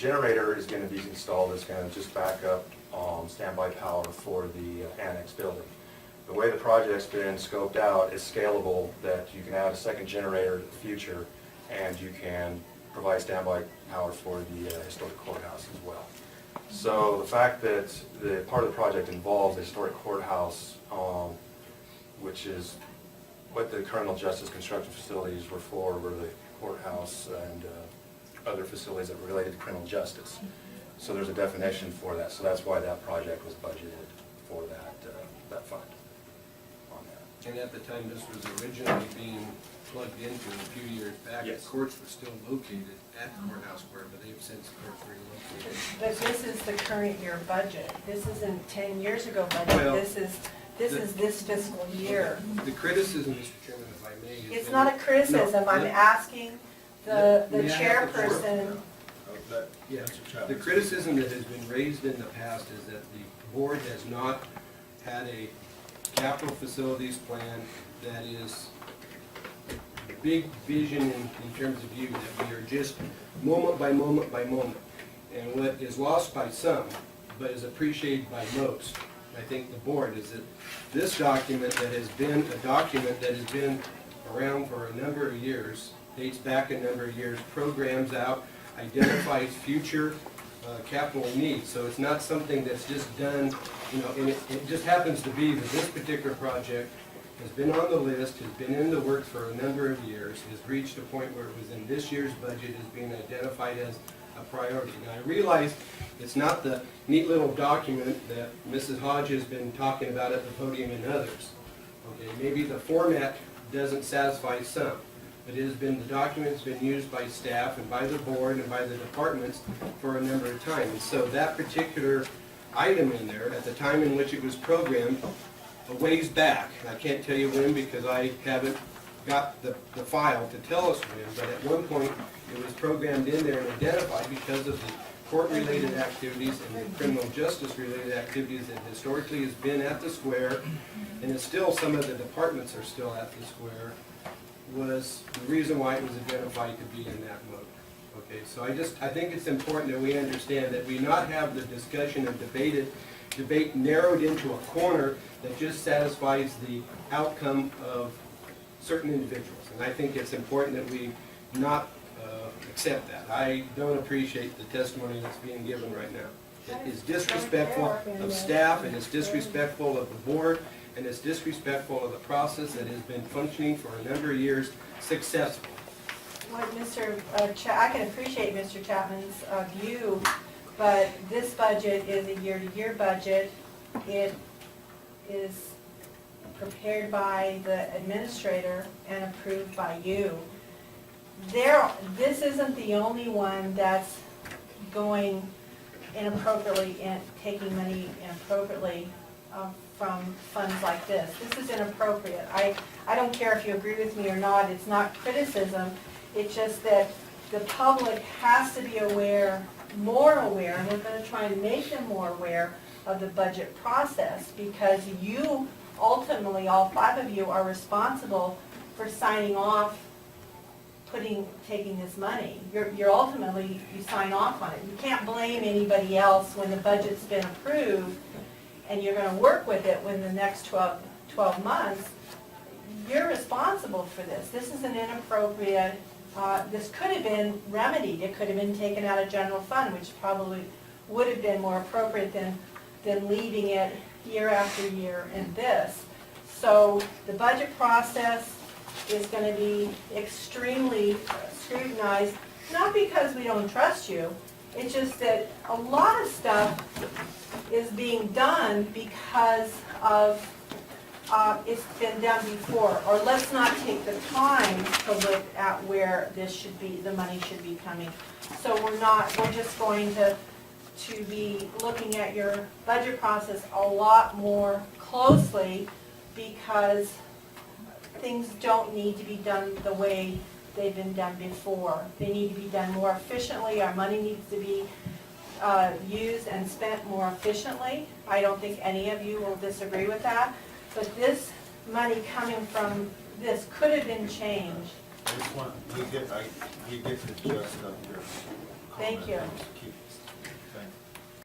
generator is going to be installed. It's going to just back up standby power for the annex building. The way the project's been scoped out is scalable, that you can add a second generator in the future, and you can provide standby power for the historic courthouse as well. So the fact that the part of the project involves the historic courthouse, which is what the criminal justice construction facilities were for, were the courthouse and other facilities that were related to criminal justice. So there's a definition for that. So that's why that project was budgeted for that fund on that. And at the time this was originally being plugged into a few years back, Yes. the courts were still located at the courthouse square, but they've since courts relocated. But this is the current year budget. This isn't 10 years ago budget. Well, This is this fiscal year. The criticism, Mr. Chairman, if I may, is It's that- not a criticism. No, I'm let- asking the May I have the floor? chairperson. Yeah, the criticism that has been raised in the past is that the board has not had a capital facilities plan that is big vision in terms of view, that we are just moment by moment by moment. And what is lost by some, but is appreciated by most, I think the board, is that this document that has been a document that has been around for a number of years, dates back a number of years, programs out, identifies future capital needs. So it's not something that's just done, and it just happens to be that this particular project has been on the list, has been in the works for a number of years, has reached a point where it was in this year's budget, is being identified as a priority. Now, I realize it's not the neat little document that Mrs. Hodge has been talking about at the podium and others. Okay, maybe the format doesn't satisfy some, but it has been, the document's been used by staff and by the board and by the departments for a number of times. And so that particular item in there, at the time in which it was programmed, a ways back, I can't tell you when because I haven't got the file to tell us when, but at one point it was programmed in there and identified because of the court-related activities and the criminal justice-related activities that historically has been at the square, and it's still, some of the departments are still at the square, was the reason why it was identified to be in that mode. Okay, so I think it's important that we understand that we not have the discussion and debate narrowed into a corner that just satisfies the outcome of certain individuals. And I think it's important that we not accept that. I don't appreciate the testimony that's being given right now. It is disrespectful of staff, and it's disrespectful of the board, and it's disrespectful of the process that has been functioning for a number of years successfully. What I can appreciate Mr. Chapman's view, but this budget is a year-to-year budget. It is prepared by the administrator and approved by you. This isn't the only one that's going inappropriately and taking money inappropriately from funds like this. This is inappropriate. I don't care if you agree with me or not. It's not criticism. It's just that the public has to be aware, more aware, and we're going to try and make them more aware of the budget process, because you ultimately, all five of you, are responsible for signing off, taking this money. You're ultimately, you sign off on it. You can't blame anybody else when the budget's been approved and you're going to work with it within the next 12 months. You're responsible for this. This is an inappropriate, this could have been remedied. It could have been taken out of general fund, which probably would have been more appropriate than leaving it year after year in this. So the budget process is going to be extremely scrutinized, not because we don't trust you, it's just that a lot of stuff is being done because of it's been done before, or let's not take the time to look at where this should be, the money should be coming. So we're just going to be looking at your budget process a lot more closely, because things don't need to be done the way they've been done before. They need to be done more efficiently. Our money needs to be used and spent more efficiently. I don't think any of you will disagree with that. But this money coming from this could have been changed. I just want, he gets adjusted up here. Thank you. Keep